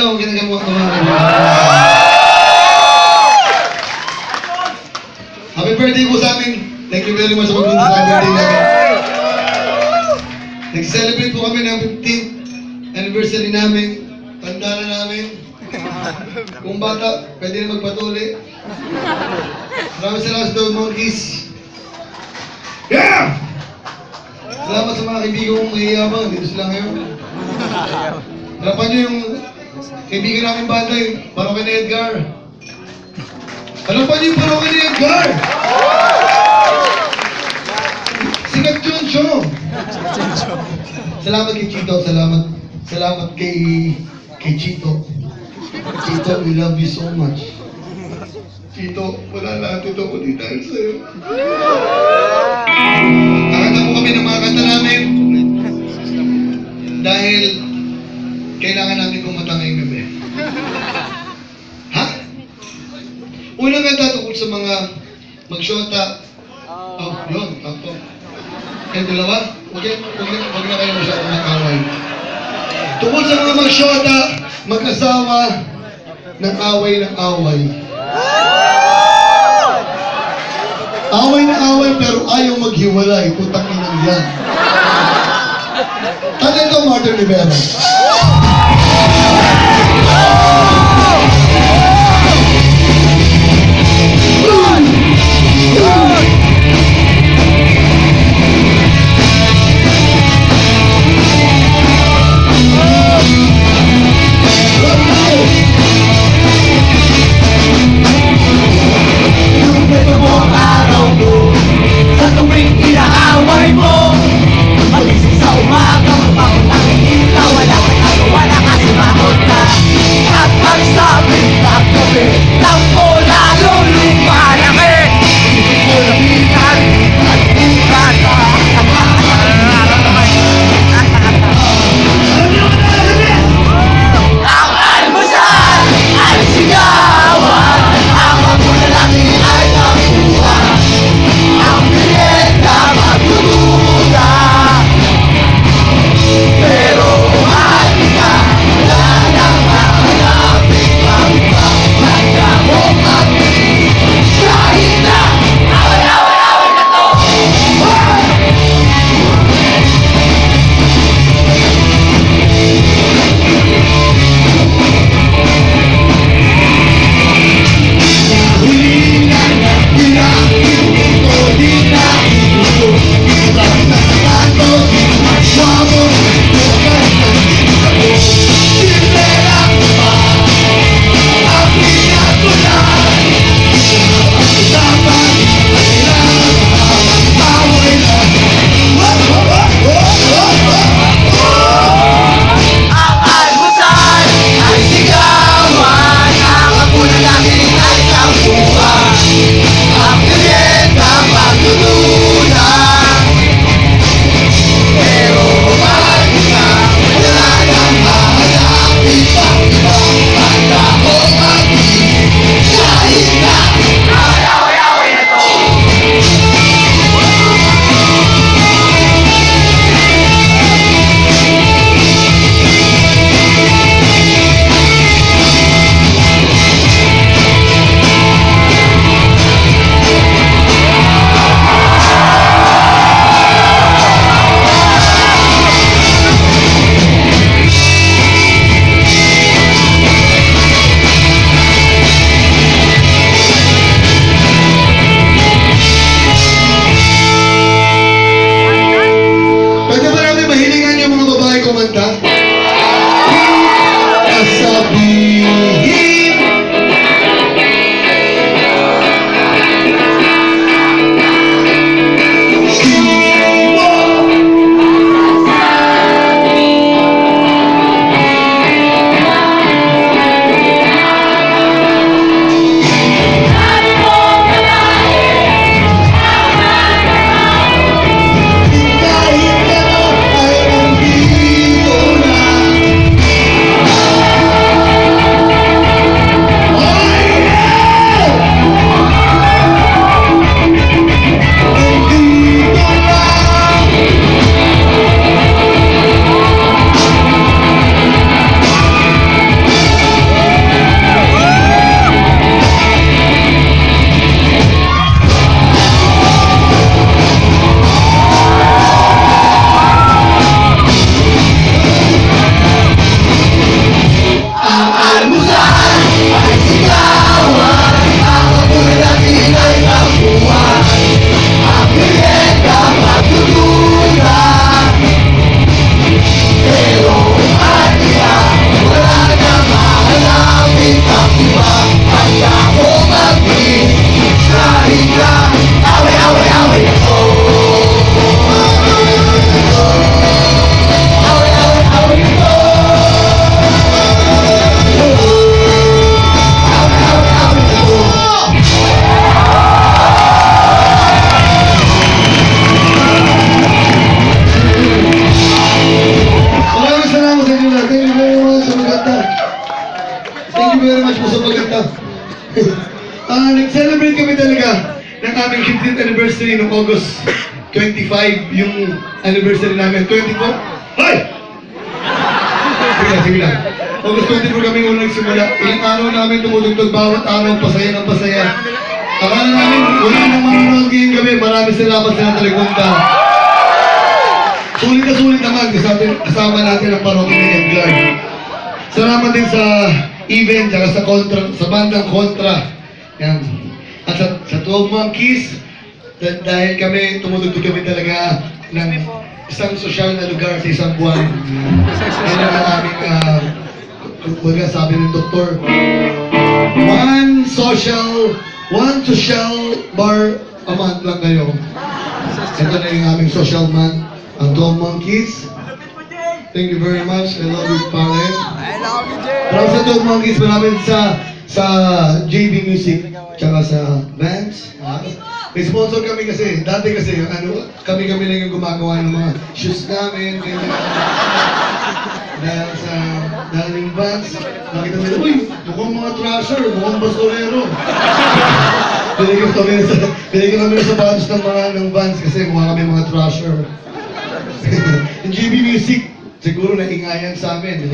ako ginagawa ko mga. Happy birthday po sa amin. Thank you very much sa pagpunta sa birthday namin. Nag-celebrate po kami ng 15th anniversary namin. Tanda na namin. Kung bata, pwede na magpatuli. Maraming salamat sa Monkeys. Yeah! Salamat sa mga kaibigan kong mayayabang. Dito sila ngayon. Harapan nyo yung kaibigan namin banda yung Parokya ni Edgar. Harapan nyo yung Parokya ni Edgar! Sikat Juncho! Salamat kay Chito. Salamat kay Chito. Chito, we love you so much. Chito, wala lahat ito kundi dahil sa'yo. Kakanta po kami ng mga kanta namin dahil kailangan namin kumata ngayong gabi. Ha? Unang kanta tungkol sa mga magsyota. Oh, yun, takto. Kaya dalawa, wag na kayo masyadong mag-away. Tungkol sa mga magsyota, mag-asawa, ng away. Away na away pero ayaw maghiwalay. Putang inang yan. Talento Martin Rivera. aming 15th anniversary noong August 25, yung anniversary namin. 24? Hoy! Sige lang. August 24 kami unang nagsimula. Ilang araw namin tumutugtog, bawat araw, pasaya ng pasaya. Akala namin, wala nang manonood ngayong gabi. Maraming salamat sa Nataligunta. Sulit na sulit naman, kasama natin ang parokya ni Edgar. Salamat din sa event, saka sa bandang Kontra. Yan. At sa 12 Monkeys, dahil kami, tumutugtog kami talaga ng isang sosyal na lugar sa isang buwan. Yan ang aming, kumbaga sabi ng doktor, one social bar a month lang kayo. Ito na yung aming social month, ang 12 Monkeys. Thank you very much. I love you, pare. I love you, Jay! Para sa 12 Monkeys, maraming sa JB Music, tsaka sa Vans. May sponsor kami kasi, dati kasi, kami lang yung gumagawa ng mga shoes namin, ganyan. Dahil yung Vans, nakita nila, uy, mukhang mga trasher, mukhang basurero. Binigyan kami sa Vans ng Vans kasi mukha kami mga trasher. Yung JB Music, siguro naingayan sa amin.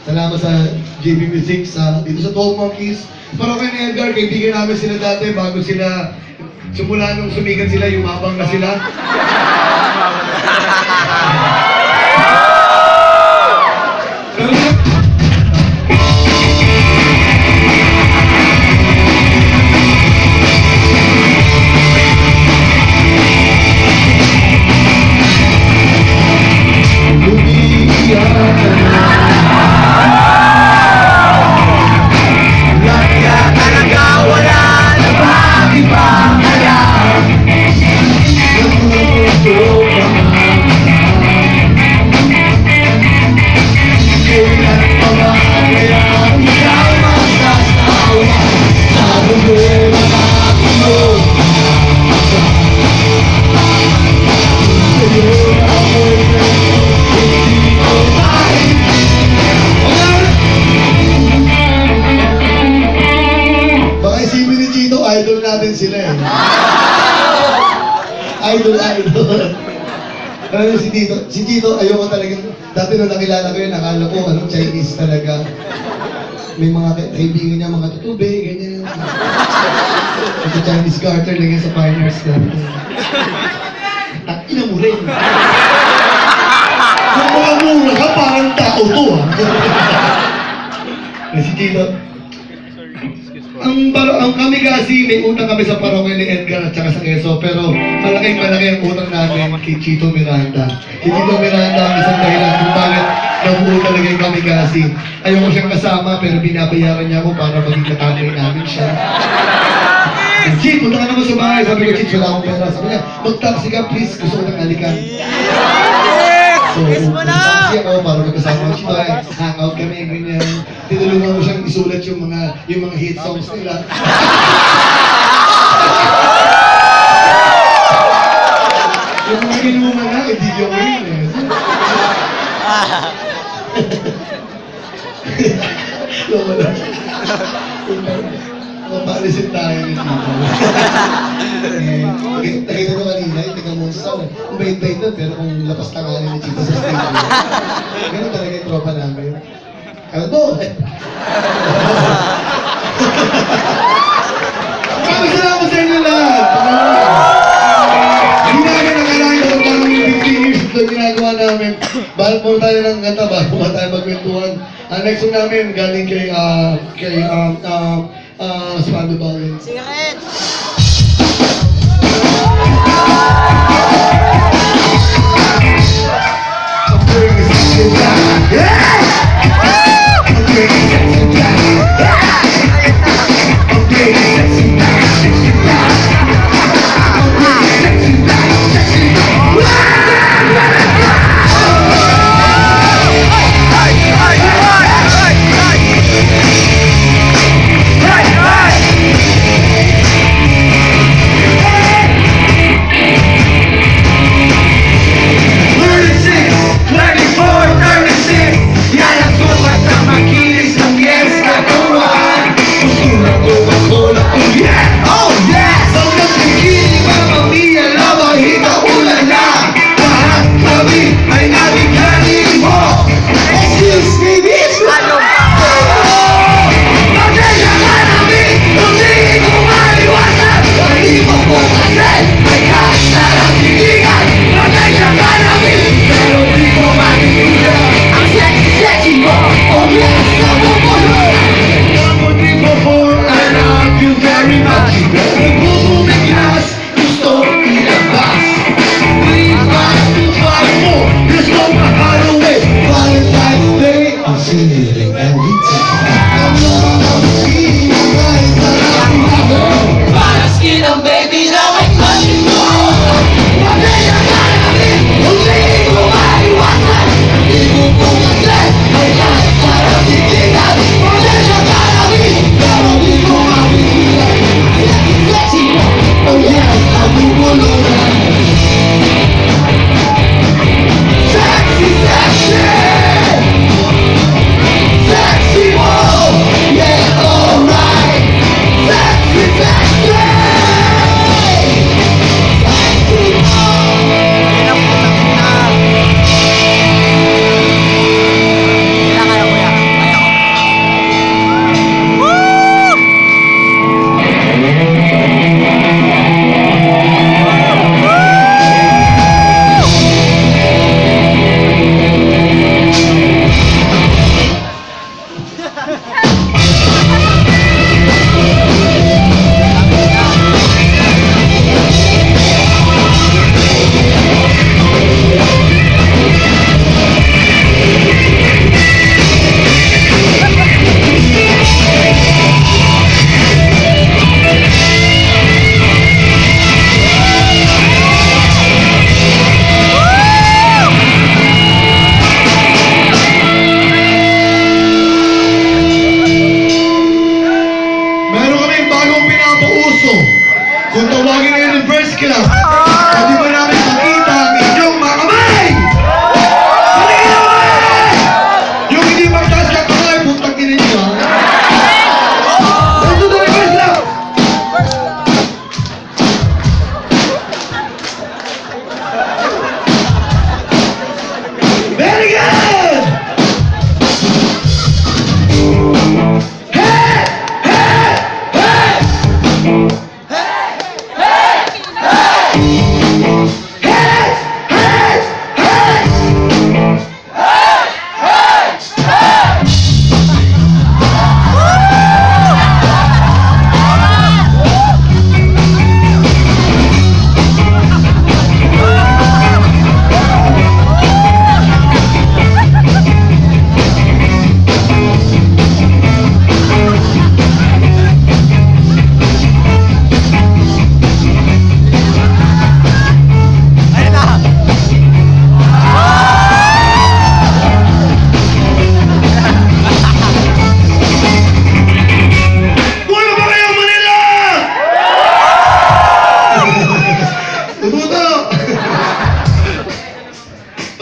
Salamat sa JB Music, dito sa 12 Monkeys. Pero kay Edgar, kaibigan namin sila dati bago sila, simula nung sumikat sila, yumabang na sila. Idol natin sila eh. Idol. Ano si Tito, ayoko talaga. Dati nung nakilala ko yun, nakala ko Chinese talaga. May mga kaibigan niya, mga tutube, ganyan. Ito Chinese garter lang yan sa Pioneers natin. Ina mo rin. Kung mga mura ka, parang tao to ha. Si Tito, ang kami kasi may utang kami sa parokya ni Edgar at saka sa Quezon, pero malaki ang utang namin kay Chito Miranda. Si Chito Miranda ang isang dahilan kung bakit nabuo talaga yung kami kasi. Ayoko siyang kasama pero binabayaran niya ako para maging katamay namin siya. Chit, punta ka naman sa bahay. Sabi ko, Chit, wala akong pera. Sabi niya, mag-taxi ka please, gusto ko nang halikan. So, taxi ako para magkasama ko siya. Hangout kami, ganyan. Tinulungan ko siyang isulat yung mga hit songs nila. Yung mga inuman na, video ko yun eh. Loko lang. Mapalisin tayo nito. Nakita ko kanina, yung taga-monster. Ang bait-bait na, pero kung lapas tanganin ni Chito sa stage. Ganun talaga yung tropa namin. Kalbo! Maraming salamat sa inyo lahat! Hindi namin nakalain na parang 15 years ito ginagawa namin. Bahal po tayo ng kanta, bahal po tayo magkwentuhan. Ang next song namin galing kay Spando Bawin. Cigarette!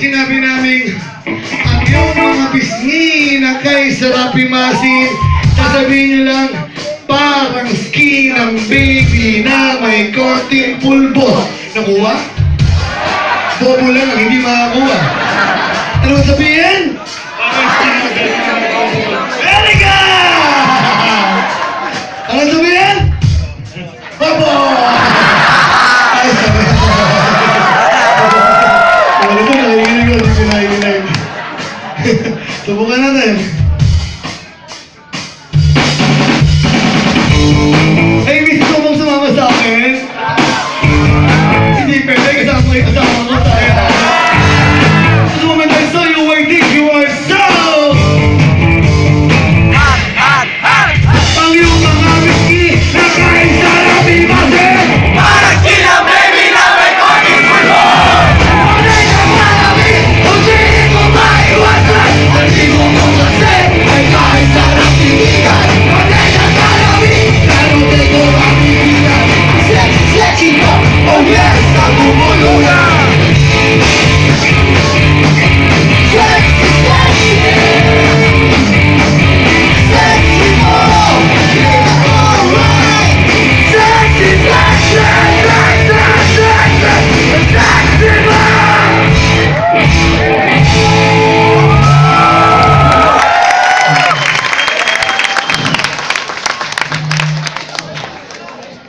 sinabi namin, ang iyong mga pisngi na kay sarapimasin, sasabihin nyo lang, parang skin ng baby na may konting pulbo. Nakuha? Bobo lang ang hindi makakuha. Ano ang sabihin? Parang skin ng baby na may konting pulbo. Very good! Ano ang sabihin? Bobo! Ay, sabi. Wala ko, nakikinig ko, hindi ko nakikinig. Subukan natin. Ay, miss ko mong sumama sa akin. Hindi pwede, kasama ko yung kasama ko sa akin. This moment I saw you, I think you are so ang iyong mga miski na kahit sarap imasin. Parang sila baby na may konting pulbo. Panay na marami, kung sinin mo maiwasan. Ang sino mo kasi ay kahit sarap ibigan. Panay na marami, pero di ko mabibigan. Sexy, sexy mo, oh yes, nagumulo na. Sexy, sexy. Sexy mo, yeah, alright. Sexy, sexy, sexy, sexy, sexy mo.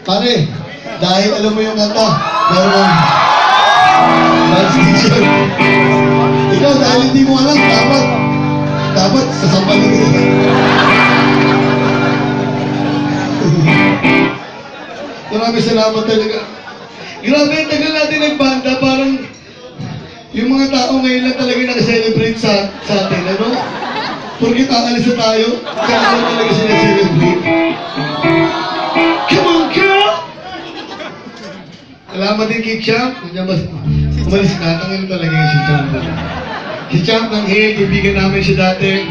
Pare, dahil alam mo yung kanta, meron dance teacher. Ikaw, dahil hindi mo alam, dapat sasampalin ka nila. Maraming salamat talaga. Grabe, tagal natin nagbanda, parang yung mga tao ngayon lang talaga nakaselebrate sa atin, ano? Porkit aalis na tayo, kaya lang talaga sila celebrate. Come on, girl! Salamat din kay Champ. Umalis na. Tangan talaga yung si Champ. Si Champ ng Hill, kaibigan namin siya dati.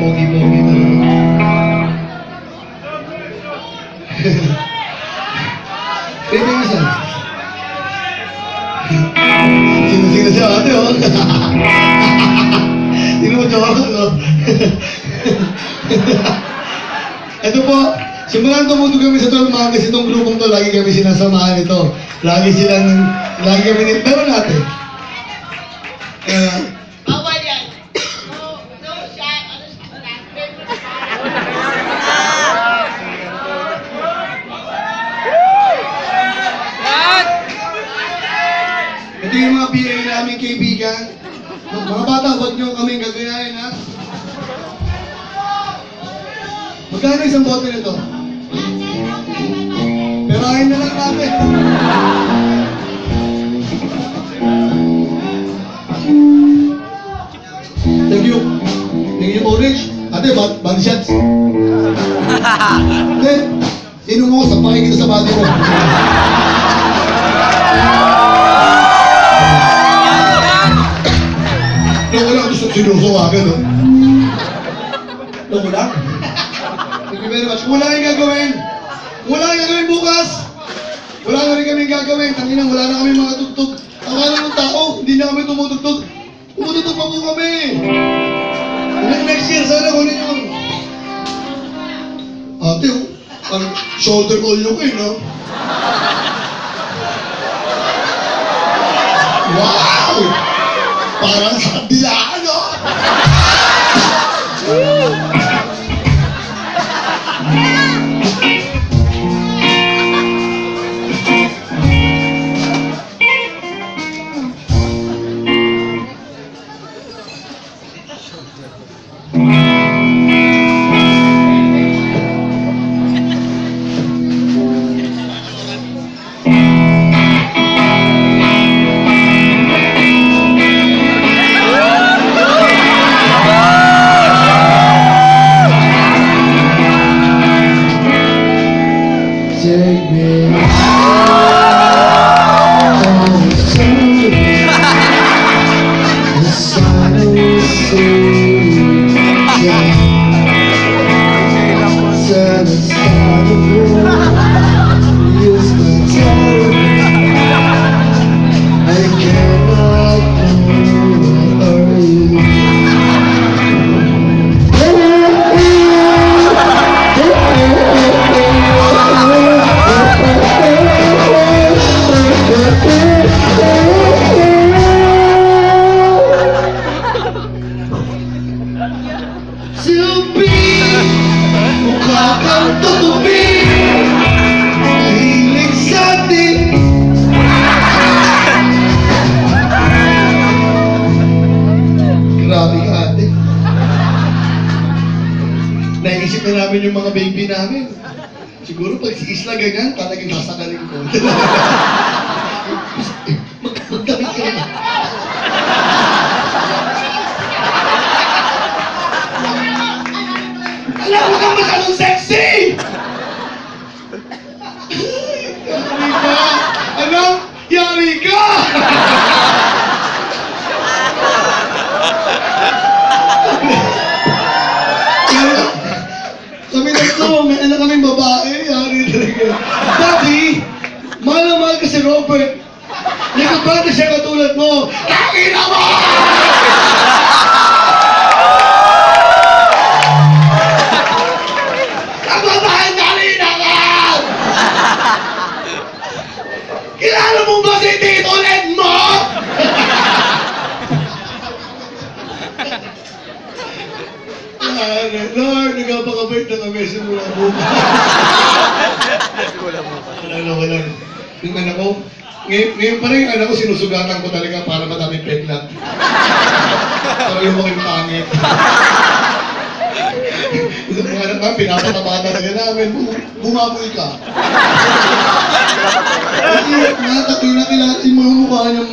Pogi-pogi talaga. Pwede yung isa. Sino siya ate, oh. Sino mo joke, no? Ito po, simulan tumuto kami sa Tolma kasi itong grupong to, lagi kami sinasamahan ito. Lagi kami meron natin. Bawal yan. No shot. Ito yung mga PA namin kaibigan. Mga bata, huwag nyo kaming gagayahin, ha? Magkano isang bote nito? Perahin na lang natin. Thank you. Thank you, Orange. Ate, body shots. Hindi. Inom mo, sampakin kita sa body mo. Loko lang, gusto sinusuwagan, no? Loko lang. Thank you very much. Wala kang gagawin. Wala kang gagawin bukas. Wala na rin kami gagawin. Tanginang wala na kami mga tugtog. Akala ng tao, hindi na kami tumutugtog. Tumutugtog pa po kami. Next year, sana kunin yun. Ate, ang shoulder all yung kayo, no? Wow! Parang sa dilaan, no? namin yung mga baby namin. Siguro pag si Isla ganyan, talagang sasakalin ko. Magdamit ka na. Alam mo kang masyadong sexy! Yari ka! Ano? Yari ka! Kami na ito, may anak kaming babae. Yari talaga. Daddy, mahal na mahal ka si Robert. Nagkabata siya katulad mo. Takina mo! Kababahan ka rin ako! Kilala mo ba si Tito Len mo? Lord, nagpapakabait na kami sa mula buka. Alala ko lang. Yung anak ko, ngayon pa rin yung anak ko, sinusugatan ko talaga para madami petlat. Para lumaking pangit. Yung mga anak namin, pinapataba talaga namin. Bumaboy ka. Kasi nakatatoy na kilala yung mga mukha niyang